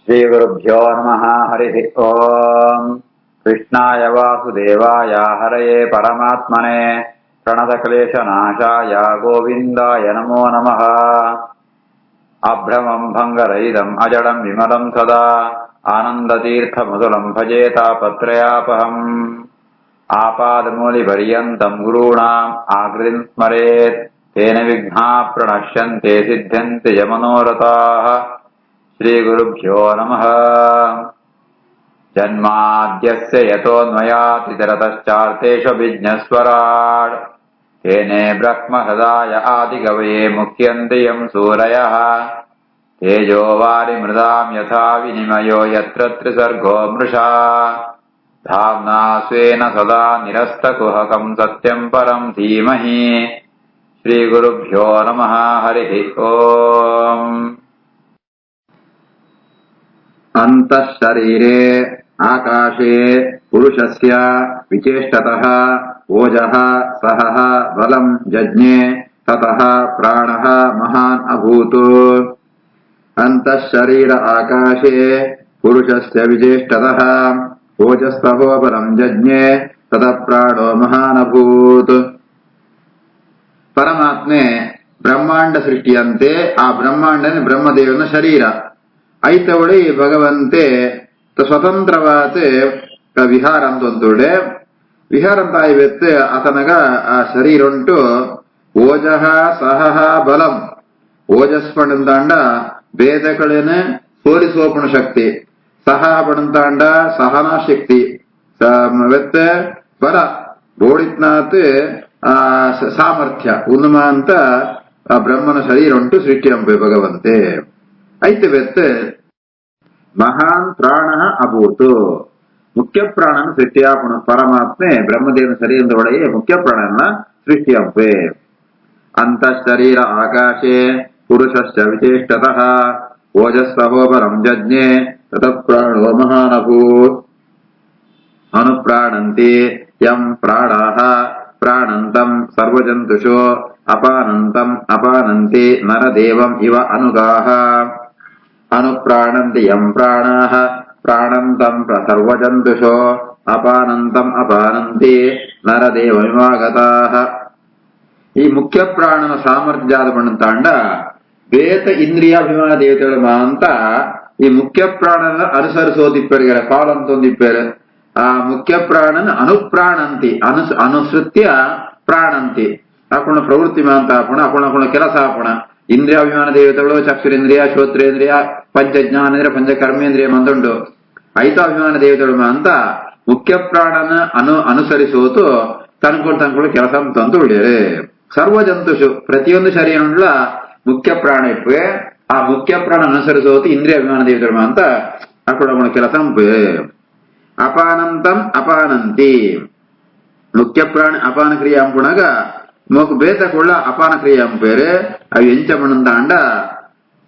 श्रीगुरुभ्यो नमः। हरिः ओम्। कृष्णाय वासुदेवाय हरये परमात्मने प्रणतक्लेशनाशाय गोविन्दाय नमो नमः। अभ्रमम् भङ्गरहितम् अजडम् विमलम् सदा आनन्दतीर्थमतुलम् भजे तापत्रयापहम्। आपादमूलिपर्यन्तम् गुरूणाम् आकृतिम् स्मरेत् तेन विघ्नाः प्रणश्यन्ते सिद्ध्यन्ति च मनोरथाः। श्रीगुरुभ्यो नमः। जन्माद्यस्य यतोऽन्वयातितरतश्चार्थेष्वभिज्ञस्वराट् तेने ब्रह्महृदाय आदिकवये मुह्यन्ति यम् सूरयः। तेजो वारिमृदाम् यथा विनिमयो यत्र त्रिसर्गो मृषा धाम्ना स्वेन सदा निरस्तकुहकम् सत्यम् परम् धीमहि। श्रीगुरुभ्यो नमः। हरिः ओम्। ಅಂತಃಶರೀರೆ ಆಕಾಶೆ ಪುರುಷಸ್ಯ ವಿಚೇಷ್ಟತಃ ಓಜಃ ಸಹಃ ಬಲಂ ಜಜ್ಞೆ ತತಃ ಪ್ರಾಣಃ ಮಹಾನ್ ಅಭೂತ್. ಅಂತಃಶರೀರ ಆಕಾಶೆ ಪುರುಷಸ್ಯ ವಿಚೇಷ್ಟತಃ ಓಜಸ್ತಹೋ ಬಲಂ ಜಜ್ಞೆ ತತಃ ಪ್ರಾಣೋ ಮಹಾನ್ ಅಭೂತ್. ಪರಮಾತ್ಮೆ ಬ್ರಹ್ಮಾಂಡ ಸೃಷ್ಟಿಯಂತೆ ಆ ಬ್ರಹ್ಮಾಂಡನೇ ಬ್ರಹ್ಮದೇವನ ಶರೀರ ಐತವಳಿ ಭಗವಂತೆ ಸ್ವತಂತ್ರವಾದ ವಿಹಾರ ಅಂತೊಂದುಡೆ ವಿಹಾರ ಅಂತ ಆಯ್ವೆತ್ತು ಆತನಗ ಆ ಶರೀರ ಉಂಟು ಓಜಃ ಸಹಃ ಬಲಂ ಓಜಸ್ ಪಣಂತಾಂಡ ವೇದಗಳೇನ ಸೋರಿಸೋಪಣ ಶಕ್ತಿ ಸಹ ಪಣಂತಾಂಡ ಸಹನಾ ಶಕ್ತಿ ವೆತ್ತ ಬಲ ಬೋಡಿತ್ನಾತ್ ಸಾಮರ್ಥ್ಯ ಉನ್ಮ ಅಂತ ಆ ಬ್ರಹ್ಮನ ಶರೀರ ಉಂಟು ಸೃಷ್ಟಿ ಅಂಬೆ ಭಗವಂತೆ ಐತೆ ವೆತ್ತ ಮಹಾನ್ ಪ್ರಾಣ ಅಭೂತು ಮುಖ್ಯ ಪ್ರಾಣನ ಸೃಷ್ಟಿಯಾಪಣ ಪರಮಾತ್ಮೆ ಬ್ರಹ್ಮದೇವನ ಶರೀರದ ಒಳಗೆ ಮುಖ್ಯ ಪ್ರಾಣನ ಸೃಷ್ಟಿಯಂಪೆ. ಅಂತಃಶರೀರ ಆಕಾಶೆ ಪುರುಷಸ್ಯ ವಿಚೇಷ್ಟತಃ ಓಜಸ್ತಹೋ ಬಲಂ ಜಜ್ಞೆ ತತಃ ಪ್ರಾಣೋ ಮಹಾನ್ ಅಭೂತ್. ಅನುಪ್ರಾಣಂತಿ ಯಂ ಪ್ರಾಣಾಃ ಪ್ರಾಣಂತಂ ಸರ್ವಜಂತುಷೋ ಅಪಾನಂತಂ ಅಪಾನಂತಿ ನರದೇವಂ ಇವ ಅನುಗಾಃ. ಅನುಪ್ರಾಣಂತಿ ಯಂ ಪ್ರಾಣಾಃ ಪ್ರಾಣಂತಂ ಸರ್ವಜಂತುಷೋ ಅಪಾನಂತಂ ಅಪಾನಂತಿ ನರದೇವಮಿವಾಗತಾಃ. ಈ ಮುಖ್ಯ ಪ್ರಾಣನ ಸಾಮರ್ಥ್ಯದ ಪಣಂತಾಂಡ ಬೇತ ಇಂದ್ರಿಯಾಭಿಮಾನ ದೇವತೆಗಳ ಅಂತ ಈ ಮುಖ್ಯ ಪ್ರಾಣನ ಅನುಸರಿಸೋದಿಪ್ಪರಿಗೆ ಪಾಲಂತೊಂದಿಪ್ಪೇರು. ಆ ಮುಖ್ಯ ಪ್ರಾಣನ ಅನುಪ್ರಾಣಂತಿ ಅನುಸೃತ್ಯ ಪ್ರಾಣಂತಿ ಅಪುಣ ಪ್ರವೃತ್ತಿ ಮಾಂತ ಅಪುಣ ಅಪುಣ ಕೆಲಸ ಅಪುಣ ಇಂದ್ರಿಯಾಭಿಮಾನ ದೇವತೆಗಳು ಚಕ್ಷುರೇಂದ್ರಿಯ ಶ್ರೋತ್ರೇಂದ್ರಿಯ ಪಂಚಜ್ಞಾನೇಂದ್ರಿಯ ಪಂಚಕರ್ಮೇಂದ್ರಿಯ ಮಂದುಂಡು ಐತಾಭಿಮಾನ ದೇವತೆಗಳು ಅಂತ ಮುಖ್ಯ ಪ್ರಾಣನ ಅನುಸರಿಸೋತು ತನ್ಕೊಂಡು ಕೆಲಸ ಅಂತ ಉಳ್ಳ್ಯಾರೆ. ಸರ್ವಜಂತುಷು ಪ್ರತಿಯೊಂದು ಶರೀರ ಮುಖ್ಯ ಪ್ರಾಣ ಇಪ್ಪೆ ಆ ಮುಖ್ಯ ಪ್ರಾಣ ಅನುಸರಿಸೋತು ಇಂದ್ರಿಯ ಅಭಿಮಾನ ದೇವತೆಗಳು ಅಂತ ಅಪುಣ ಕೆಲಸ ಅಪಾನಂತಂ ಅಪಾನಂತಿ ಮುಖ್ಯ ಪ್ರಾಣ ಅಪಾನ ಕ್ರಿಯೆ ಅಂಪುಣಗ ಬೇತ ಕೊಳ್ಳ ಅಪಾನ ಕ್ರಿಯೆ ಅಂಪೇರೆ ಅವು ಎಂಚ ಪಣಂತಾಂಡ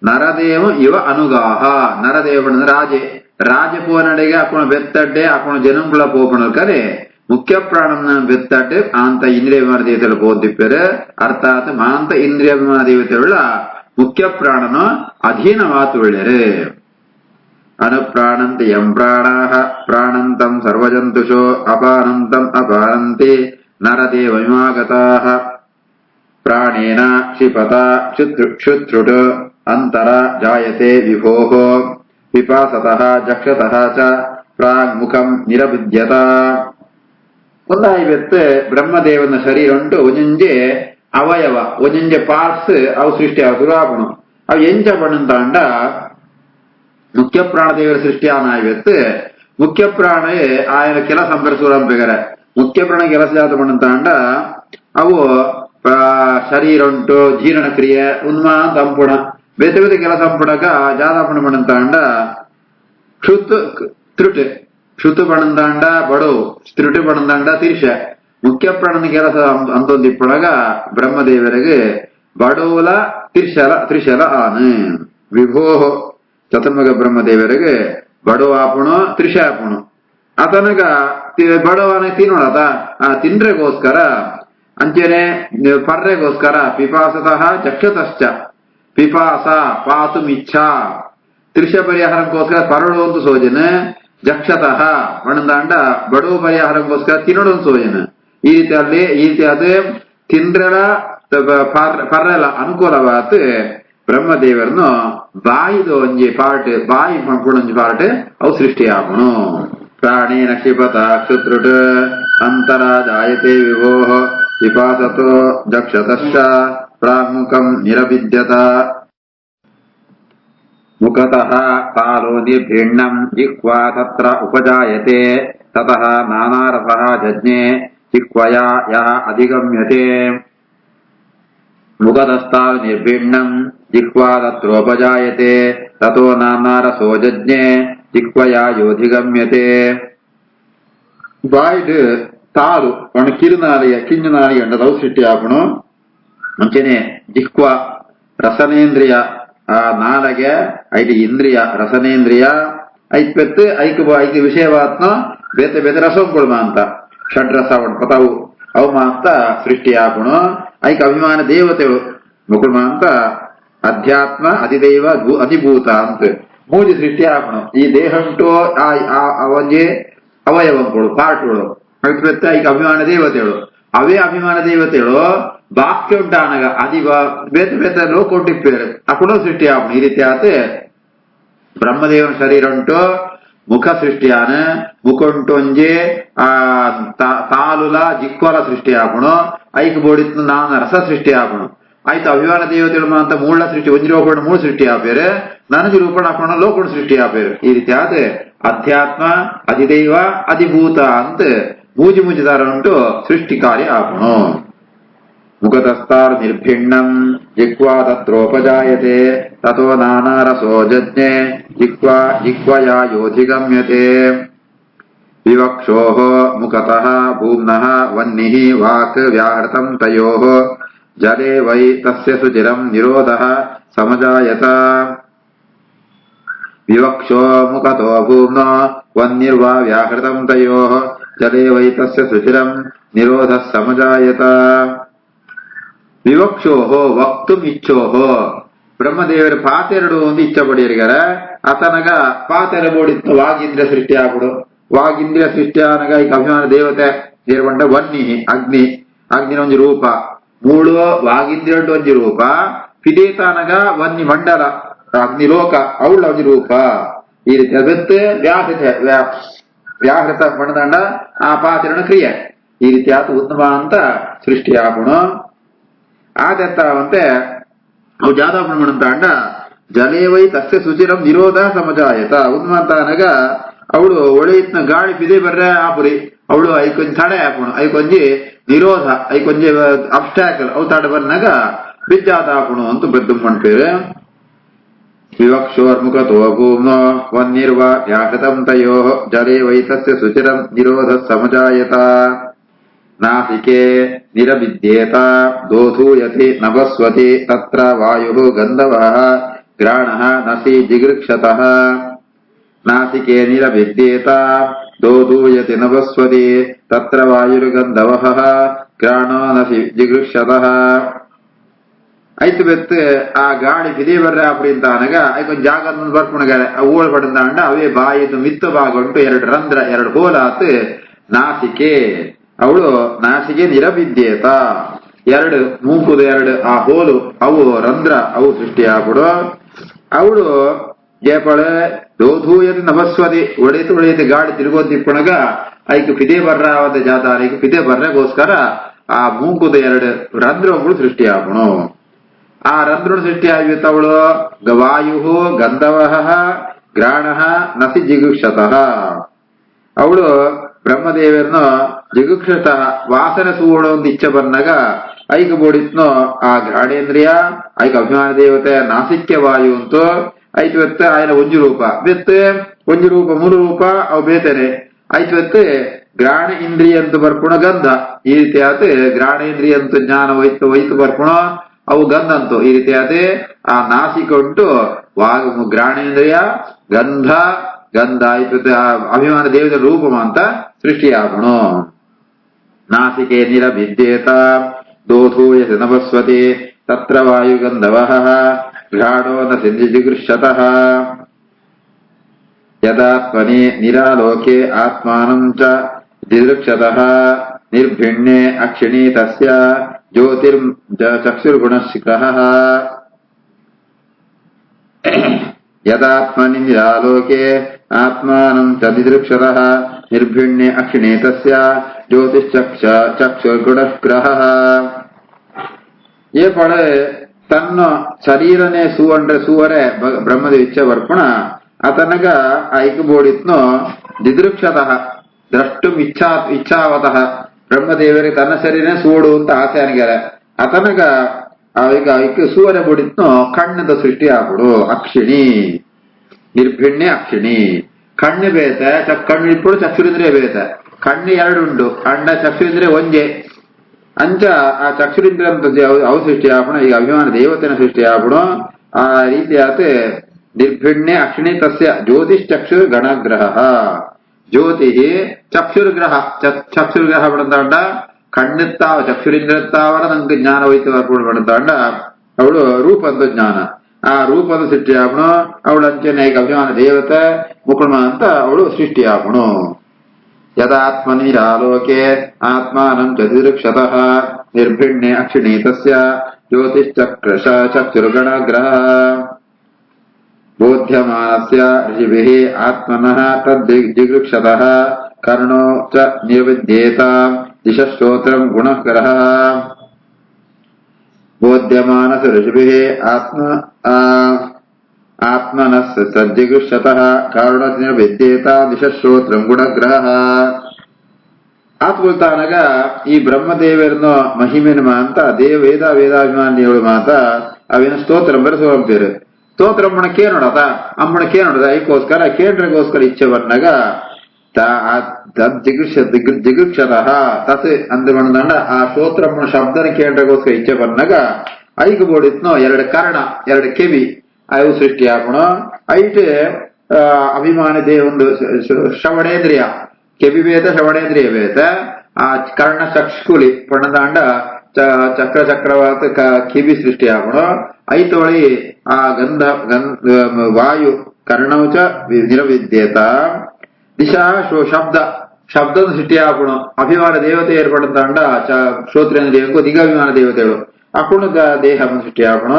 ನರದೇವ ಇವ ಅನುಗಾಹ. ನರದೇವ ರಾಜ ಪೋನಡೆಗೆ ಅಪುಣ ಬೆತ್ತಡ್ಡೆ ಅಪುಣ ಜನಂಗುಳ ಪೋಪಣ ಕರೆ ಮುಖ್ಯ ಪ್ರಾಣನ ಬೆತ್ತಡ್ಡೆ ಅಂತ ಇಂದ್ರಿಯಾಭಿಮಾನ ದೇವತೆಗಳು ಪೋದಿಪ್ಪೇರೆ. ಅರ್ಥಾತ್ ಮಾಂತ ಇಂದ್ರಿಯಾಭಿಮಾನ ದೇವತೆಗಳ ಮುಖ್ಯ ಪ್ರಾಣನ ಅಧೀನವಾತು ಒಳ್ಳೆರೆ. ಅನುಪ್ರಾಣಂತಿ ಯಂ ಪ್ರಾಣಾಃ ಪ್ರಾಣಂತಂ ಸರ್ವಜಂತುಷೋ ಅಪಾನಂತಂ ಅಪಾನಂತಿ ನರದೇವಮಿವಾಗತಾಃ. ಪ್ರಾಣೇನ ಕ್ಷಿಪತ ಕ್ಷುತ್ರುಟ್ ಅಂತರ ಜಾಯತೆ ವಿಭೋಃ ಪಿಪಾಸತಃ ಜಕ್ಷತಃ ಚ ಪ್ರಾಗ್ಮುಖಂ ನಿರಭಿದ್ಯತ. ಒಂದಾಯ್ವೆತ್ತು ಬ್ರಹ್ಮದೇವನ ಶರೀರ ಉಂಟು ಒಂಜೆ ಅವಯವ ಒಂಜೆ ಪಾರ್ಟ್ಸ್ ಅವು ಸೃಷ್ಟಿ ಶುರುವಾಪಣು ಅವು ಎಂಚ ಪಣಂತಾಂಡ ಮುಖ್ಯ ಪ್ರಾಣದೇವರ ಸೃಷ್ಟಿಯಾನಾಯ್ವೆತ್ತು ಮುಖ್ಯ ಪ್ರಾಣ ಆಯನ ಕೆಲಸ ಅಂಬರಿಸುವಂಬೆಗರ ಮುಖ್ಯ ಪ್ರಾಣ ಕೆಲಸ ಜಾತ ಪಣಂತಾಂಡ ಅವು ಶರೀರ ಉಂಟು ಜೀರ್ಣ ಕ್ರಿಯೆ ಉನ್ಮಾ ತಂಪುಣ ಬೇತೆ ಬೇತೆ ಕೆಲಸ ಅಂಪುಣಗ ಜಾದಾಪಣ ಪಣಂತಾಂಡ ಕ್ಷುತು ಪಣಂತಾಂಡ ಬಡು ತ್ರುಟಿ ಪಣಂತಾಂಡ ತೀರ್ಷ ಮುಖ್ಯ ಪ್ರಾಣನ ಕೆಲಸ ಅಂತೊಂದಿಪ್ಪುಣಗ ಬ್ರಹ್ಮದೇವರಿಗೆ ಬಡೋಲ ತ್ರಿಶಲ ಆನೆ ವಿಭೋಹ ಚತುರ್ಮುಖ ಬ್ರಹ್ಮದೇವರಿಗೆ ಬಡವಾಪುಣು ತ್ರಿಶಾಪುಣು ಆತನಗ ಬಡವನ ತಿನ್ನೋಣದ ಆ ತಿಂದ್ರೆಗೋಸ್ಕರ ಅಂಚೆನೆ ಪರ್ರೆಗೋಸ್ಕರ ಪಿಪಾಸತಃ ಚಕ್ಷತಶ್ಚ ಪಿಪಾಸ ಪಾತುಮಿಚ್ಛಾ ತ್ರಿಶ ಪರಿಹಾರಕ್ಕೋಸ್ಕರ ಪರಡು ಒಂದು ಸೋಜನ, ಜಕ್ಷತಃ ಮಣದಾಂಡ ಬಡವ ಪರಿಹಾರಕ್ಕೋಸ್ಕರ ತಿನ್ನೋಡು ಒಂದು ಸೋಜನ. ಈ ರೀತಿ ಅದು ತಿಂದ್ರಲ ಪರ್ರಲ ಅನುಕೂಲವಾದ ಬ್ರಹ್ಮದೇವರನ್ನು ಬಾಯಿದು ಒಂಜಿ ಪಾರ್ಟ್ ಬಾಯಿ ಒಂಜಿ ಪಾರ್ಟ್ ಅವು ಸೃಷ್ಟಿಯಾಗುನು. ಪ್ರಾಣೇನ ಕ್ಷಿಪತ ಕ್ಷುತ್ರುಟ್ ಅಂತರ ಜಾಯತೆ ವಿಭೋ ವಿಪಾಸತೋ ಜಕ್ಷತಶ್ಚ ಪ್ರಾಗ್ಮುಖಂ ನಿರವಿದ್ಯತ ಮುಖತಃ ಕಾಲೋ ನಿರ್ಭಿಣ್ಣಂ ಜಿಹ್ವಾ ತತ್ರ ಉಪಜಾಯತೆ ತತಃ ನಾನಾರಸಃ ಜಜ್ಞೆ ಜಿಹ್ವಯಾ ಯಃ ಅಧಿಗಮ್ಯತೆ. ಮುಖತಸ್ಥಾಲ್ ನಿರ್ಭಿಣ್ಣಂ ಜಿಹ್ವಾ ತತ್ರೋಪಜಾಯತೆ ತತೋ ನಾನಾರಸೋ ಜಜ್ಞೆ ಜಿಹ್ವಯಾ ಯೋಧಿಗಮ್ಯತೆ. ಬಾಯ್ಡ್ ತಾಲು ಒಣ ಕಿರುನಾಲಿಗೆ ಕಿಂಜುನಾಲಿಗೆ ಅಂಡ ಅವು ಸೃಷ್ಟಿಯಾಪಣು. ಮುಂಚೆನೆ ಜಿಹ್ವ ರಸನೇಂದ್ರಿಯ ಆ ನಾಲಗೆ ಐದು ಇಂದ್ರಿಯ ರಸನೇಂದ್ರಿಯ ಐದು ಪೆತ್ತು ಐದು ವಿಷಯವಾತ್ನ ಬೇತೆ ಬೇತೆ ರಸಗಳು ಅಂತ ಷಡ್ರಸ ಪತಾವು ಅವು ಮಾಂತ ಸೃಷ್ಟಿಯಾಪಣು. ಐಕ ಅಭಿಮಾನ ದೇವತೆಗಳು ಮುಕುಳು ಮಾಂತ ಅಧ್ಯಾತ್ಮ ಅಧಿದೈವ ಅಧಿಭೂತ ಅಂತ ಮೂಜಿ ಸೃಷ್ಟಿಯಾಪಣು. ಈ ದೇಹ ಉಂಟು ಅವನ್ಗೆ ಅವಯವಗಳು ಪಾರ್ಟ್ಗಳು ಐದು ಐಕ ಅಭಿಮಾನ ದೇವತೆಗಳು. ಅವೇ ಅಭಿಮಾನ ದೇವತೆಗಳು ಬಾಕ್ಯ ಉಂಟಾನಗ ಅದಿವ ಬೇತೆ ಬೇತೆ ಲೋಕ ಉಂಟಿಪ್ಪೇರು ಅಕ್ಕೂ ಸೃಷ್ಟಿಯಾಪಣು. ಈ ರೀತಿ ಆತ ಬ್ರಹ್ಮದೇವನ ಶರೀರ ಉಂಟು, ಮುಖ ಸೃಷ್ಟಿಯಾನ, ಮುಖ ಉಂಟು ಒಂಜಿ ತಾಲುಲ ಜಿಕ್ವಲ ಸೃಷ್ಟಿಯಾಪಣು. ಐಕ್ ಬೋಡಿತ್ತು ನಾನ ರಸ ಸೃಷ್ಟಿಯಾಪಣು. ಆಯ್ತು ಅಭಿಮಾನ ದೇವತೆಗಳು ಅಂತ ಮೂಲ ಸೃಷ್ಟಿ ಒಂಜಿ ರೂಪಣ ಮೂಲ ಸೃಷ್ಟಿ ಆಪೇರು, ನನಜಿ ರೂಪಣ ಹಾಕೋಣ ಲೋಕಣ ಸೃಷ್ಟಿ ಆಪೇರು. ಈ ರೀತಿ ಆದ ಅಧ್ಯಾತ್ಮ ಅಧಿದೈವ ಅಧಿಭೂತ ಅಂತ ಮೂಜಿ ದಾರ ಉಂಟು ಸೃಷ್ಟಿ ಕಾರ್ಯ ಆಪಣು. ಮುಖತಸ್ಥಾರ್ ನಿರ್ಭಿಣ್ಣಂ ಜಿಹ್ವಾ ತತ್ರೋಪಜಾಯತೆ ತಥೋ ನಾನಾರಸೋ ಜಜ್ಞೆ ಜಿಹ್ವಯಾ ಯೋಧಿಗಮ್ಯತೆ. ವಿವಕ್ಷೋಃ ಮುಖತಃ ಭೂಮ್ನಃ ವನ್ನಿಃ ವಾಕ್ ವ್ಯಾಹೃತಂ ತಯೋಃ ಜಲೇ ವೈ ತಸ್ಯ ಸುಚಿರಂ ನಿರೋಧಃ ಸಮಜಾಯತ. ವಿವಕ್ಷೋ ಮುಖತೋ ಭೂಮ್ನೋ ವನ್ನಿರ್ವಾ ವ್ಯಾಹೃತಂ ತಯೋಃ ಜಲೇ ವೈ ತಸ್ಯ ಸುಚಿರಂ ನಿರೋಧಃ ಸಮಜಾಯತ. ವಿವಕ್ಷೋಹೋ ವಕ್ತುಂ ಇಚ್ಛೋಹೋ ಬ್ರಹ್ಮದೇವರ ಪಾತೆರಡು ಒಂದು ಇಚ್ಛೆ ಪಡಿಯರಿಗಾರ ಆತನಗ ಪಾತೆರ ಬೋಡಿತ್ತು ವಾಗೀಂದ್ರ ಸೃಷ್ಟಿ ಆಗ್ಬಿಡು. ವಾಗೀಂದ್ರ ಸೃಷ್ಟಿ ಆನಗ ಈಗ ಅಭಿಮಾನ ದೇವತೆ ಸೇರ್ಕೊಂಡ ವನ್ನಿ ಅಗ್ನಿ ಅಗ್ನಿನ ಒಂಜಿ ರೂಪ ಮೂಳು ವಾಗೀಂದ್ರ ಒಂಜಿ ರೂಪ ಪಿದೇತಾನಗ ವನ್ನಿ ಮಂಡಲ ಅಗ್ನಿ ಲೋಕ ಅವಳ ಒಂಜಿ ರೂಪ. ಈ ರೀತಿ ಅದಕ್ಕೆ ವ್ಯಾಹೃತ ಮಣದಂಡ ಆ ಪಾತೆರಣ ಕ್ರಿಯೆ ಈ ರೀತಿ ಆತ ಉತ್ತಮ ಅಂತ ಸೃಷ್ಟಿ ಆಗುಣ. ಆದತ್ತಾವಂತೆ ಅವು ಜಾದಾಪಣ ಮಾಡಂತ ಅಂಡ ಜಲೇವೈ ತಸ್ಯ ಸುಚಿರಂ ನಿರೋಧ ಸಮಜಾಯತ. ಉನ್ಮಂತ ಅನಗ ಅವಳು ಒಳೆಯಿತ್ನ ಗಾಳಿ ಪಿದೆ ಬರ್ರೆ ಆಪುರಿ ಅವಳು ಐಕೊಂಜಿ ತಡೆ ಆಪುಣ ಐಕೊಂಜಿ ನಿರೋಧ ಐಕೊಂಜಿ ಅಬ್ಸ್ಟ್ಯಾಕಲ್ ಅವು ತಡೆ ಬರ್ನಾಗ ಬಿಜ್ಜಾತ ಆಪುಣು ಅಂತ ಬೆದ್ದು ಮಾಡ್ತೇವೆ. ವಿವಕ್ಷೋರ್ಮುಖತೋ ಭೂಮ್ನೋ ವನ್ನಿರ್ವ ವ್ಯಾಹೃತಂ ತಯೋಃ ಜಲೇ ವೈ ತಸ್ಯ ಸುಚಿರಂ ನಿರೋಧ ಸಮಜಾಯತ. ನಾಸಿಕೆ ನಿರವಿದ್ಯೇತ ದೋಧೂಯತಿ ನಭಸ್ವತಿ ತತ್ರ ವಾಯುಃ ಗಂಧವಃ ಗ್ರಾಣಃ ನಸಿ ಜಿಗೃಕ್ಷತಃ. ನಾಸಿಕೆ ನಿರವಿದ್ಯೇತ ದೋಧೂಯತಿ ನಭಸ್ವತಿ ತತ್ರ ವಾಯುರ್ಗಂಧವಃ ಗ್ರಾಣೋ ನಸಿ ಜಿಗೃಕ್ಷತಃ. ಐತು ಬೆತ್ತು ಆ ಗಾಳಿ ಬಿದಿ ಬರ್ರೆ ಅಪ್ಪಿಂತ ಅನಗ ಐಕೊಂದು ಜಾಗ ಬರ್ಪುಣಗ ಊಳ ಪಡಂದ ಅವೇ ಬಾಯಿದು ಮಿತ್ತ ಭಾಗ ಉಂಟು ಎರಡು ರಂಧ್ರ ಎರಡು ಹೋಲಾತ್ ನಾಸಿಕೆ ಅವಳು ನಾಸಿಗೆ ನಿರವಿದ್ಯೇತ ಎರಡು ಮೂಕುದು ಎರಡು ಆ ಹೋಲು ಅವು ರಂಧ್ರ ಅವು ಸೃಷ್ಟಿಯಾಗ್ಬಿಡು. ಅವಳು ಜೇಪಳೆ ದೋಧೂಯತಿ ನಭಸ್ವತಿ ಒಡೆಯತು ಗಾಳಿ ತಿರುಗೋದಿಪ್ಪಣಗ ಐಕು ಪಿದೆ ಬರ್ರ ಅವದ ಜಾತಾರಿಗೂ ಪಿದೆ ಬರ್ರೆಗೋಸ್ಕರ ಆ ಮೂಕುದ ಎರಡು ರಂಧ್ರಗಳು ಸೃಷ್ಟಿಯಾಗುಣು. ಆ ರಂಧ್ರ ಸೃಷ್ಟಿಯಾಗಿತ್ತು ಅವಳು ವಾಯು ಗಂಧವಃ ಗ್ರಾಣಃ ನಸಿ ಜಿಗುಕ್ಷತಃ. ಅವಳು ಬ್ರಹ್ಮದೇವರನ್ನು ಜಿಗುಕ್ಷತಃ ವಾಸನೆ ಸೂಡೋ ಒಂದು ಇಚ್ಛೆ ಬಂದಾಗ ಐಕ ಬೋಡಿತ್ನೋ ಆ ಘ್ರಾಣೇಂದ್ರಿಯ ಐಕ ಅಭಿಮಾನ ದೇವತೆ ನಾಸಿಕ್ಯ ವಾಯು ಅಂತೂ ಐತು ಬೆತ್ತ ಆಯ್ನ ಒಂಜು ರೂಪ ಬೆತ್ತ ಒಂಜು ರೂಪ ಮೂರು ರೂಪ ಅವು ಬೇತನೆ ಐತು ಬೆತ್ತ ಗ್ರಾಣ ಇಂದ್ರಿಯ ಅಂತ ಬರ್ಪುಣ ಗಂಧ. ಈ ರೀತಿ ಆತ ಗ್ರಾಣೇಂದ್ರಿಯ ಅಂತ ಜ್ಞಾನ ವೈತು ಬರ್ಪುಣ ಅವು ಗಂಧ ಅಂತು. ಈ ರೀತಿ ಆತೆ ಆ ನಾಸಿಕ ಉಂಟು ಗ್ರಾಣೇಂದ್ರಿಯ ಗಂಧ ಗಂಧ ಆಯ್ತು ಅಭಿಮಾನ ದೇವತೆ ರೂಪ ಅಂತ ಸೃಷ್ಟಿಯಾಗುಣು. ನಾಸಿಕೆ ನಿರವಿದ್ಯೇತ ದೋಧೂಯತಿ ನಭಸ್ವತಿ ತತ್ರ ವಾಯುಗಂಧವಃ ಘ್ರಾಣೋ ನ ಜಿಗೃಕ್ಷತಃ. ಯದಾತ್ಮನಿ ನಿರಾಲೋಕೆ ಆತ್ಮಾನಂ ಚ ದಿದೃಕ್ಷತಃ ನಿರ್ಭಿಣ್ಣೆ ಅಕ್ಷಿಣಿ ತಸ್ಯ ಜ್ಯೋತಿರ್ ಚಕ್ಷುರ್ಗುಣಶಿಖರಃ ಯದಾತ್ಮನಿ ನಿರಾಲೋಕೆ ಆತ್ಮಾನಂ ಚ ದಿದೃಕ್ಷತಃ ನಿರ್ಭಿಣ್ಣೆ ಅಕ್ಷಿಣಿ ತಸ್ಯ ಜ್ಯೋತಿಶ್ಚಕ್ಷುರ್ಗುಣಶಿಖರಃ. ये पड़े तन्न शरीर ने सुवंड्रे सुवरे ब्रह्मदेव इच्छा वर्पण अतनग ऐक बोडित्नो दिदृक्षतः द्रष्टुम इच्छावतः ब्रह्मदेवರಿಗೆ ತನ್ನ ಶರೀರನೇ ಸೂಡು ಅಂತ ಆಸೆ ಅನಿಗೆರೆ ಅತನಗ ಐಕ ಸೂವರೆ ಬೋಡಿತ್ನೋ ಕಣ್ಣದ ಸೃಷ್ಟಿ ಆಗ್ಬಿಡು ಅಕ್ಷಿಣಿ ನಿರ್ಭಿಣ್ಣೆ ಅಕ್ಷಿಣಿ ಕಣ್ಣು ಬೇತೆ ಕಣ್ಣು ಇಟ್ಬಿಡು ಚಕ್ಷುರಿಂದ್ರಿಯ ಬೇತೆ ಕಣ್ಣು ಎರಡುಂಡು ಅಂಡ ಚಕ್ಷುರಿಂದ್ರಿಯ ಒಂಜೆ ಅಂಚ ಆ ಚಕ್ಷುರಿಂದ್ರಿಯ ಅವು ಸೃಷ್ಟಿ ಆಪಣ ಈಗ ಅಭಿಮಾನ ದೇವತೆನ ಸೃಷ್ಟಿ ಆಪಣ ಆ ರೀತಿ ಆತ ನಿರ್ಭಿಣ್ಣೆ ಅಕ್ಷಿಣಿ ತಸ್ಯ ಜ್ಯೋತಿಶ್ಚಕ್ಷು ಗಣಗ್ರಹ ಜ್ಯೋತಿ ಚಕ್ಷುರ್ಗ್ರಹ ಚಕ್ಷುರ್ಗ್ರಹ ಪಡೆದಾಂಡ ಕಣ್ಣೆತ್ತಾವ ಚಕ್ಷುರಿಂದ್ರತ್ತಾವರ ನಂಗೆ ಜ್ಞಾನ ವೈದ್ಯ ಪಡೆದಾಂಡ ಅವಳು ರೂಪದ ಜ್ಞಾನ ಆ ರೂಪದ ಸೃಷ್ಟಿ ಆಪಣ ಅವಳು ಅಂಚೆನೆ ಈಗ ಅಭಿಮಾನ ದೇವತೆ ಮುಕುಳ್ಮ ಅಂತ ಅವಳು ಸೃಷ್ಟಿ ಆಪಣು. ಯದಾತ್ಮನಿರಾಲೋಕೆ ಆತ್ಮಾನಂ ಚ ದಿದೃಕ್ಷತಃ ನಿರ್ಭಿಣ್ಣೆ ಅಕ್ಷಿಣಿ ತಸ್ಯ ಜ್ಯೋತಿಶ್ಚಕ್ಷುರ್ಗಣಗ್ರಹ ಬೋಧ್ಯಮಾನಸ್ಯ ಋಷಿಭಿಃ ಆತ್ಮನಃ ತದ್ಜಿಗೃಕ್ಷತಃ ಕರ್ಣೋ ಚ ನಿರ್ವಿದ್ಯೇತಾಂ ದಿಶಶ್ರೋತ್ರಂ ಗುಣಗ್ರಹ ಬೋಧ್ಯಮಾನಸ ಋಷಿಭಿಃ ಆತ್ಮನಸ್ ತದ್ಜಿಗೃಕ್ಷತಃ ಕರ್ಣೋ ಚ ನಿರ್ವಿದ್ಯೇತಾಂ ದಿಶಶ್ರೋತ್ರಂ ಗುಣಗ್ರಹ. ಆತ್ಮತಾನಗ ಈ ಬ್ರಹ್ಮದೇವರನ್ನು ಮಹಿಮೆನ ಮಾತ ವೇದಾಭಿಮಾನಿಗಳು ಮಾತ ಅವೇನು ಸ್ತೋತ್ರ ಬರೆಸುವ ಬೇರೆ ಸ್ತೋತ್ರ ಅಮ್ಮಣಕ್ಕೆ ನೋಡದ ಅಮ್ಮಣಕ್ಕೆ ನೋಡದ ಐಕೋಸ್ಕರ ಕೇಂದ್ರಗೋಸ್ಕರ ಇಚ್ಛೆ ಬಂದಾಗ ಜಿಗುಕ್ಷತಃ ತತ್ ಅಂದು ಬಂದಂಡ ಆ ಸ್ತೋತ್ರಮ್ಮನ ಶಬ್ದನ ಕೇಂದ್ರಗೋಸ್ಕರ ಇಚ್ಛೆ ಬಂದಾಗ ಐಕ್ ಬೋಡಿತ್ನೋ ಎರಡು ಕರ್ಣ ಎರಡು ಕಿವಿ ಅವು ಸೃಷ್ಟಿ ಆಗೋಣ ಐಟ್ ಅಭಿಮಾನ ಒಂದು ಶ್ರವಣೇಂದ್ರಿಯ ಕೆಬಿ ಬೇತ ಶ್ರವಣೇಂದ್ರಿಯ ಬೇತ ಆ ಕರ್ಣ ಚಕ್ಷುಲಿ ಪಣದಾಂಡ ಚಕ್ರ ಚಕ್ರವಾತ ಕಿವಿ ಸೃಷ್ಟಿ ಆಗೋಣ ಐತೊಳಿ ಆ ಗಂಧ ವಾಯು ಕರ್ಣವು ಚ ನಿರವಿದ್ಯೇತ ದಿಶಾ ಶಬ್ದ ಶಬ್ದದ ಸೃಷ್ಟಿ ಆಗೋಣ ಅಭಿಮಾನ ದೇವತೆ ಏರ್ಪಡದಾಂಡ ಶ್ರೋತ್ರೇಂದ್ರಿಯಕ್ಕೂ ದಿಗಾಭಿಮಾನ ದೇವತೆಗಳು ಅಕುಣ ದೇಹ ಸೃಷ್ಟಿ ಆಗೋಣ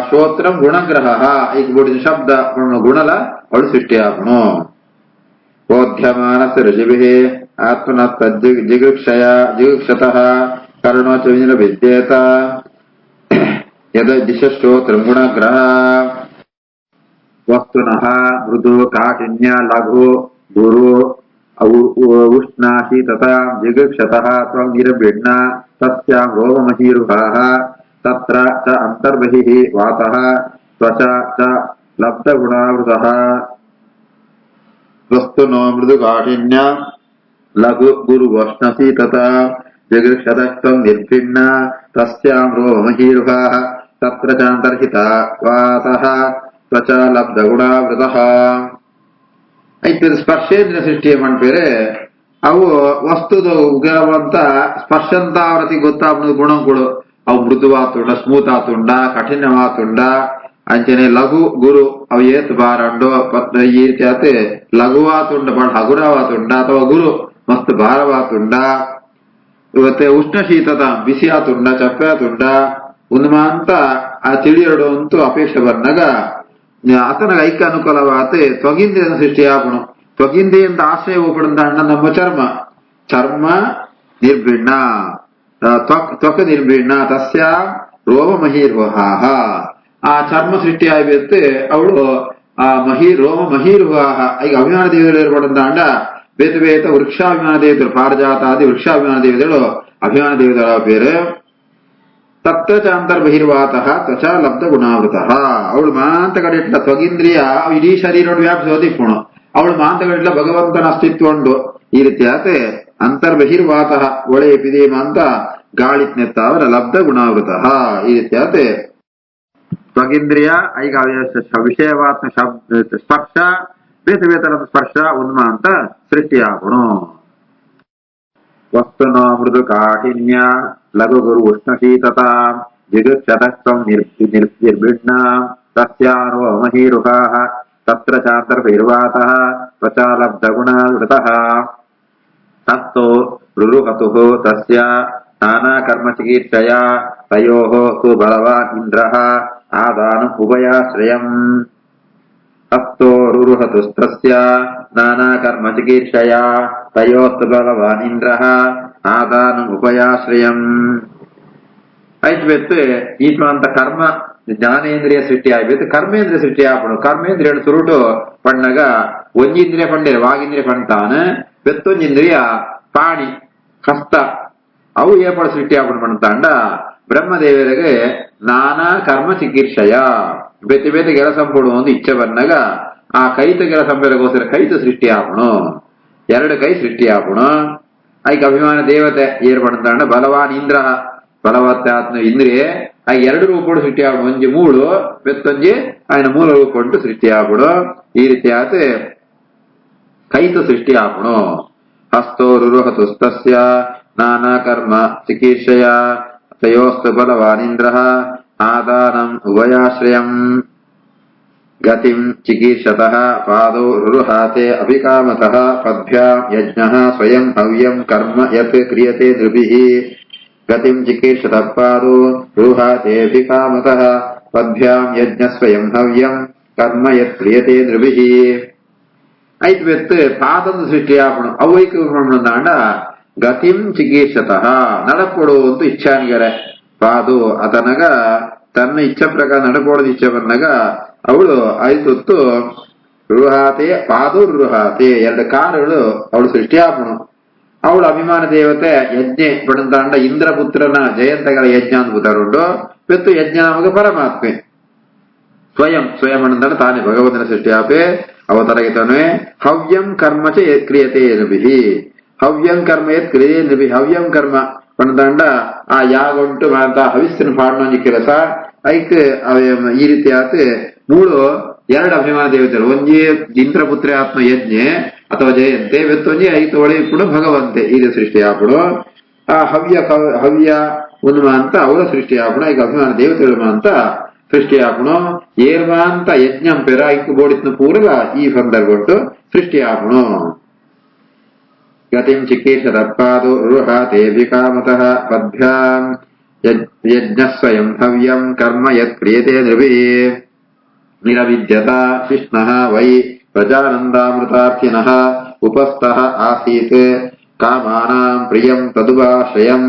ಶ್ರೋತ್ರಂ ಗುಣಗ್ರಹ ಈಗ ಬೋಡಿದ ಶಬ್ದ ಗುಣಲ ಅವಳು ಸೃಷ್ಟಿ ಆಗೋಣ. ಬೋಧ್ಯಮಾನಸ ಋಷಿಭಿಃ ಆತ್ಮನ ಜಿಗುಕ್ಷತಃ ಕರ್ಣೋ ಚ ವಿದ್ಯೇತ ಯದ ದಿಶಶ್ರೋತ್ರಂ ಗುಣಗ್ರಹ ವಸ್ತುನಃ ಮೃದು ಕಾಠಿನ್ಯ ಲಘು ಗುರು ಉಷ್ಣ ಶೀತತಾ ಜಿಗುಕ್ಷತಃ ತ್ವಂ ನಿರ್ಭಿಣ್ಣ ತಸ್ಯಾಂ ರೋಮಮಹೀರುಹಾಃ ತತ್ರ ಚ ಅಂತರ್ಬಹಿಃ ವಾತಃ ತ್ವಚ ಚ ಲಬ್ಧಗುಣಾವೃತಃ ವಸ್ತುನೋ ಮೃದು ಕಾಠಿನ್ಯ ಲಘು ಗುರು ಉಷ್ಣ ಶೀತತಾ ಜಿಗುಕ್ಷತಃ ನಿರ್ಭಿಣ್ಣ ತಸ್ಯಾಂ ರೋಮಮಹೀರುಹಾಃ ತತ್ರ ಚ ಅಂತರ್ಹಿತ ವಾತಃ ತ್ವಚ ಲಬ್ಧಗುಣಾವೃತಃ. ಐತೆ ಸ್ಪರ್ಶೇಂದ್ರ ಸೃಷ್ಟಿಯ ಮಾಡ್ಬೇರೆ ಅವು ವಸ್ತುದ ಉಗವಂತ ಸ್ಪರ್ಶಂತಾವರತಿ ಗೊತ್ತಾಗ ಗುಣಗಳು ಅವು ಮೃದುವಾತುಂಡ ಸ್ಮೂತ್ ಆತುಂಡ ಕಠಿಣವಾತುಂಡ ಅಂಚನೆ ಲಘು ಗುರು ಅವು ಏತ್ ಬಾರಂಡು ಈ ರೀತಿ ಆತೆ ಲಘುವಾತುಂಡ ಬಹಳ ಹಗುರವಾತುಂಡ ಅಥವಾ ಗುರು ಮಸ್ತ್ ಭಾರವಾತುಂಡ ಇವತ್ತೆ ಉಷ್ಣ ಶೀತದ ಬಿಸಿ ಆತುಂಡ ಚಪ್ಪೆ ಆತುಂಡ ಉನ್ಮಾಂತ ಆ ತಿಳಿಯಡು ಅಂತೂ ಅಪೇಕ್ಷೆ ಬಂದಾಗ ಆತನಗ ಐಕ್ಯ ಅನುಕೂಲವಾತೆ ತ್ವಗಿಂದ್ರಿಯ ಸೃಷ್ಟಿ ಆಗುಣ ತ್ವಗಿಂದ್ರಿಯಿಂದ ಆಶ್ರಯ ಪಡೆದ ಅಣ್ಣ ನಮ್ಮ ಚರ್ಮ ನಿರ್ಭಿಣ್ಣ ತ್ವಕ ನಿರ್ಭಿಣ್ಣ ತಸ್ಯ ರೋಮ ಮಹೀರ್ವಾಹ ಆ ಚರ್ಮ ಸೃಷ್ಟಿ ಆಗಿರುತ್ತೆ ಅವಳು ಆ ರೋಮ ಮಹೀರ್ವಾಹ ಈಗ ಅಭಿಮಾನ ದೇವತೆಗಳು ಪಡೆದ ಅಂಡ ಬೇತ ವೃಕ್ಷಾಭಿಮಾನ ದೇವತೆಗಳು ಪಾರಿಜಾತಾದಿ ವೃಕ್ಷಾಭಿಮಾನ ದೇವತೆಗಳು ಅಭಿಮಾನ ದೇವತೆಗಳ ಬೇರೆ. ತತ್ರ ಚ ಅಂತರ್ಬಹಿರ್ವಾತಃ ತ್ವಚ ಲಬ್ಧ ಗುಣಾವೃತಃ ಅವಳು ಮಾಂತಗಡೆ ಇಟ್ಲ ತ್ವಗಿಂದ್ರಿಯ ಇಡೀ ಶರೀರ ವ್ಯಾಪಿಸೋದಿಪ್ಪುಣ ಅವಳು ಮಾಂತಗಡೆ ಭಗವಂತನ ಅಸ್ತಿತ್ವ ಉಂಡು ಈ ರೀತಿ ಆತೆ ಅಂತರ್ಬಹಿರ್ವಾತಃ ಒಳೆ ಪಿದೇಮ ಅಂತ ಗಾಳಿತ್ನೆತ್ತಾವರ ಲಬ್ಧ ಗುಣಾವೃತಃ ಈ ರೀತಿ ಆತೆ ತ್ವಗಿಂದ್ರಿಯ ಐಗ ವಿಷಯವಾತ್ಮ ಸ್ಪರ್ಶ ಬೇತರದ ಸ್ಪರ್ಶ ಉನ್ಮ ಅಂತ ಸೃಷ್ಟಿಯಾಗುಣು. ವಸ್ತುನೋ ಮೃದು ಕಾಠಿನ್ಯ ಲಘು ಗುರು ಉಷ್ಣ ಶೀತತಾ ಜಿಗುಕ್ಷತಃ ನಿರ್ಭಿಣ್ಣ ತಸ್ಯಾರೋ ಮಹೀರುಹಾಃ ತತ್ರ ಚಾಂತರ್ಭಿರ್ವಾತಃ ಪ್ರಚಾಲಬ್ಧಗುಣಾವೃತಃ ಹಸ್ತೋ ರುರುಹತುಃ ತಸ್ಯ ನಾನಾಕರ್ಮಚಿಕೀರ್ಷಯಾ ತಯೋಃ ತು ಬಲವಾನ್ ಇಂದ್ರಃ ಆದಾನಂ ಉಭಯಾಶ್ರಯಂ ಹಸ್ತೋ ರುರುಹತುಸ್ತಸ್ಯ ನಾನಾಕರ್ಮಚಿಕೀರ್ಷಯಾ ತಯೋಸ್ತು ಬಲವಾನ್ ಇಂದ್ರಃ ಆದಾನಂ ಉಭಯಾಶ್ರಯಂ ಐತ್ ಈತ್ವಂತ ಕರ್ಮ ಜ್ಞಾನೇಂದ್ರಿಯ ಸೃಷ್ಟಿ ಆಗ್ಬೇಕು ಕರ್ಮೇಂದ್ರಿಯ ಸೃಷ್ಟಿ ಆಪಣು ಕರ್ಮೇಂದ್ರಿಯ ಸುರುಟು ಪಣ್ಣಗ ಒಂಜಿಂದ್ರಿಯ ಪಂಡಿರ ವಾಗಿಂದ್ರಿಯ ಪಣ್ತಾನ ಬೆತ್ತೊಂಜಿಂದ್ರಿಯ ಪಾಣಿ ಹಸ್ತ ಅವು ಏಪಡ ಸೃಷ್ಟಿ ಆಪಣು ಪಣ್ತಾಂಡ ಬ್ರಹ್ಮದೇವರಿಗೆ ನಾನಾ ಕರ್ಮ ಚಿಕಿತ್ಸೆಯ ಬೇತೆ ಬೇತೆ ಕೆಲಸ ಪಡುವುದು ಇಚ್ಛೆ ಬಂದಾಗ ಆ ಕೈತ ಕೆಲಸ ಬೇರೆಗೋಸ್ಕರ ಕೈತ ಸೃಷ್ಟಿ ಆಪಣು ಎರಡು ಕೈ ಸೃಷ್ಟಿ ಆಪಣು ಐಕ ಅಭಿಮಾನ ದೇವತೆ ಏರ್ ಪಣ್ತಾಂಡ ಬಲವಾನ್ ಇಂದ್ರ ಬಲವತ್ತಾತ್ಮ ಇಂದ್ರಿಯೇ ಆ ಎರಡು ರೂಪ ಸೃಷ್ಟಿ ಆಪಡು ಒಂಜಿ ಮೂಳು ಬೆತ್ತೊಂಜಿ ఆయన ಮೂಲ ರೂಪ ಉಂಟು ಸೃಷ್ಟಿ ಆಪಡು ಈ ರೀತಿ ಆತ ಕೈತ ಸೃಷ್ಟಿ ಆಪಣು ಹಸ್ತೋ ರುರುಹತುಸ್ತಸ್ಯ ನಾನಾ ಕರ್ಮ ಚಿಕೀರ್ಷಯ ತಯೋಸ್ತು ಬಲವಾನಿಂದ್ರ ಆದಾನಂ ಉಭಯಾಶ್ರಯಂ ಗತಿಂ ಚಿಕೀರ್ಷತಃ ಪಾದೋ ರುರುಹಾತೆ ಅಭಿಕಾಮತಃ ಪದ್ಭ್ಯಾಂ ಯಜ್ಞಃ ಸ್ವಯಂ ಹವ್ಯಂ ಕರ್ಮ ಯತ್ ಕ್ರಿಯತೆ ನೃಭಿಃ ಗತಿಂ ಚಿಕೀರ್ಷತಃ ಪಾದೋ ರುರುಹಾತೇಭಿಕಾಮತಃ ಪದ್ಭ್ಯಾಂ ಯಜ್ಞ ಸ್ವಯಂ ಹವ್ಯಂ ಕರ್ಮ ಯತ್ ಕ್ರಿಯತೆ ನೃಭಿಃ ಐತ್ ಬೆತ್ತು ಪಾದದ ಸೃಷ್ಟಿಯಾಪಣು ಅವೈಕ ಬ್ರಹ್ಮಣಾಂಡ ಗತಿಂ ಚಿಕೀರ್ಷತಃ ನಡಪಡುವಂತ ಇಚ್ಛಾನಿಗರೆ ಪಾದು ಅದನಗ ತನ್ನ ಇಚ್ಛೆ ಪ್ರಕಾರ ನಡಪಡೋದು ಇಚ್ಛೆ ಬಂದಾಗ ಅವಳು ಐತೊತ್ತು ರುಹಾತೆ ಪಾದು ರುಹಾತೆ ಎರಡು ಕಾಲಗಳು ಅವಳು ಸೃಷ್ಟಿಯಾಪಣು ಅವಳು ಅಭಿಮಾನ ದೇವತೆ ಯಜ್ಞೆ ಪಡೆದಾಂಡ ಇಂದ್ರಪುತ್ರನ ಜಯಂತಗಳ ಯಜ್ಞ ಅಂತ ಗೊತ್ತಾರುಂಟು ಬೆತ್ತು ಯಜ್ಞ ನಮಗೆ ಪರಮಾತ್ಮೆ ಸ್ವಯಂ ಸ್ವಯಂ ಅನ್ನಂತಾನೆ ತಾನೇ ಭಗವಂತನ ಸೃಷ್ಟಿಯಾಪೆ ಅವತರಗಿತಾನೆ ಹವ್ಯಂ ಕರ್ಮ ಚ ಕ್ರಿಯತೆ ನೃಭಿಃ ಹವ್ಯಂ ಕರ್ಮ ಯತ್ ಕ್ರಿಯತೆ ನೃಭಿಃ ಹವ್ಯಂ ಕರ್ಮ ಪಣದಾಂಡ ಆ ಯಾಗುಂಟು ಅಂತ ಹವಿಸ್ಸಿನ ಪಾಡ್ನೊಂಜಿ ಕೆಲಸ ಐಕ್ ಈ ರೀತಿ ಆತ ಮೂಳು ಎರಡು ಅಭಿಮಾನ ದೇವತೆಗಳು ಒಂಜಿ ಇಂದ್ರಪುತ್ರ ಆತ್ಮ ಯಜ್ಞೆ ಅಥವಾ ಜಯಂತೆ ಬೆತ್ತೊಂಜಿ ಐತು ಒಳೆ ಕೂಡ ಭಗವಂತೆ ಈಗ ಸೃಷ್ಟಿ ಆಪಡು ಆ ಹವ್ಯ ಉನ್ಮ ಅಂತ ಅವರ ಸೃಷ್ಟಿ ಆಪಣ ಈಗ ಅಭಿಮಾನ ದೇವತೆಗಳು ಅಂತ ಸೃಷ್ಟಿ ಆಪಣು ಏರ್ಮ ಅಂತ ಯಜ್ಞಂ ಪೆರ ಐಕ್ ಬೋಡಿತ್ನ ಪೂರಗ ಈ ಸಂದರ್ಭ ಉಂಟು ಸೃಷ್ಟಿ ಆಪಣು ಗತಿಂ ಚಿಕೀರ್ಷತಃ ಪಾದೋ ರುರುಹಾತೇಭಿಕಾಮತಃ ಪದ್ಭ್ಯಾಂ ಯಜ್ಞ ಸ್ವಯಂ ಹವ್ಯಂ ಕರ್ಮ ಯತ್ ಕ್ರಿಯತೆ ನೃಭಿಃ ನಿರವಿದ್ಯತ ಕೃಷ್ಣಃ ವೈ ಪ್ರಜಾನಂದಾಮೃತಾರ್ಥಿನಃ ಉಪಸ್ಥಃ ಆಸೀತ್ ಕಾಮಾನಾಂ ಪ್ರಿಯಂ ತದುಭಾಶ್ರಯಂ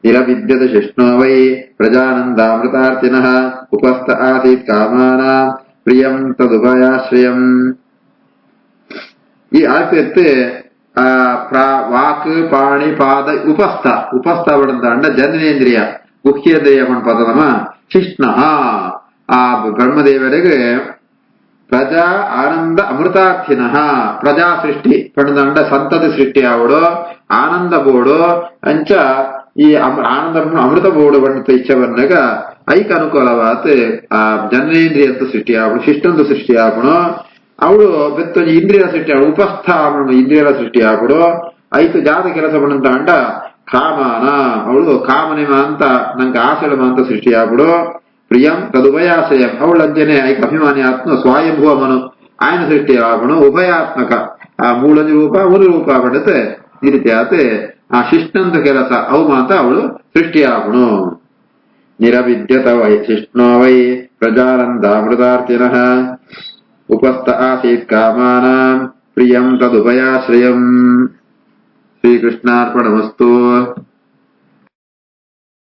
ನಿರವಿದ್ಯತ ಶಿಷ್ಣೋ ವೈ ಪ್ರಜಾನಂದಾಮೃತಾರ್ಥಿನಃ ಉಪಸ್ಥ ಆಸೀತ್ ಕಾಮಾನಾಂ ಪ್ರಿಯಂ ತದುಭಯಾಶ್ರಯಂ ಈ ಆಸೆತ್ತು ವಾಕ್ ಪಾಣಿ ಪಾದ ಉಪಸ್ಥ ಪಡೆದ ಜನನೇಂದ್ರಿಯ ಗುಹ್ಯೇಂದ್ರಿಯ ಪದನಮ ಶಿಷ್ಣ ಆ ಬ್ರಹ್ಮದೇವರಿಗೆ ಪ್ರಜಾ ಆನಂದ ಅಮೃತಾರ್ಥಿನಃ ಪ್ರಜಾ ಸೃಷ್ಟಿ ಪಡೆದಂಡ ಸಂತತಿ ಸೃಷ್ಟಿ ಆವಡು ಆನಂದ ಬೋಡು ಅಂಚ ಈ ಆನಂದ ಅಮೃತ ಬೋಡು ಬಂಡ ಇಚ್ಛೆ ಬಂದಾಗ ಐಕ್ ಅನುಕೂಲವಾತ್ ಆ ಜನನೇಂದ್ರಿಯಂತ ಸೃಷ್ಟಿ ಆವಡು ಶಿಷ್ಟಂದು ಸೃಷ್ಟಿ ಆಪಣು ಅವಳು ಬೆತ್ತೊಂದು ಇಂದ್ರಿಯ ಸೃಷ್ಟಿ ಆವಡು ಉಪಸ್ಥ ಇಂದ್ರಿಯರ ಸೃಷ್ಟಿ ಆಪಡು ಐತು ಜಾತ ಕೆಲಸ ಬಂದಂತ ಅಂಡ ಕಾಮನ ಅವಳು ಕಾಮನೆ ಅಂತ ನಂಗೆ ಆಸೆಳು ಅಂತ ಸೃಷ್ಟಿ ಆಪಡು ಪ್ರಿಯಂ ತದುಭಯಾಶ್ರಯಂ ಅವಳಂಜನೆ ಐಕ ಅಭಿಮಾನಿ ಆತ್ಮ ಸ್ವಯಂಭುವ ಮನು ಆಯನ ಸೃಷ್ಟಿ ಆಪಣು ಉಭಯಾತ್ಮಕ ಆ ಮೂಲಂಜಿ ರೂಪ ಒಂದು ರೂಪ ಪಡೆತೆ ಈ ರೀತಿ ಆತ ಆ ಶಿಷ್ಟಂತ ಕೆಲಸ ಅವು ಮಾತ ಅವಳು ಸೃಷ್ಟಿ ಆಪಣು ನಿರವಿದ್ಯತ ವೈ ಶಿಷ್ಣೋ ವೈ ಪ್ರಜಾನಂದಾಮೃತಾರ್ಥಿನಃ ಉಪಸ್ಥ ಆಸೀತ್ ಕಾಮಾನಾಂ ಪ್ರಿಯಂ ತದುಭಯಾಶ್ರಯಂ ಶ್ರೀಕೃಷ್ಣಾರ್ಪಣಮಸ್ತು.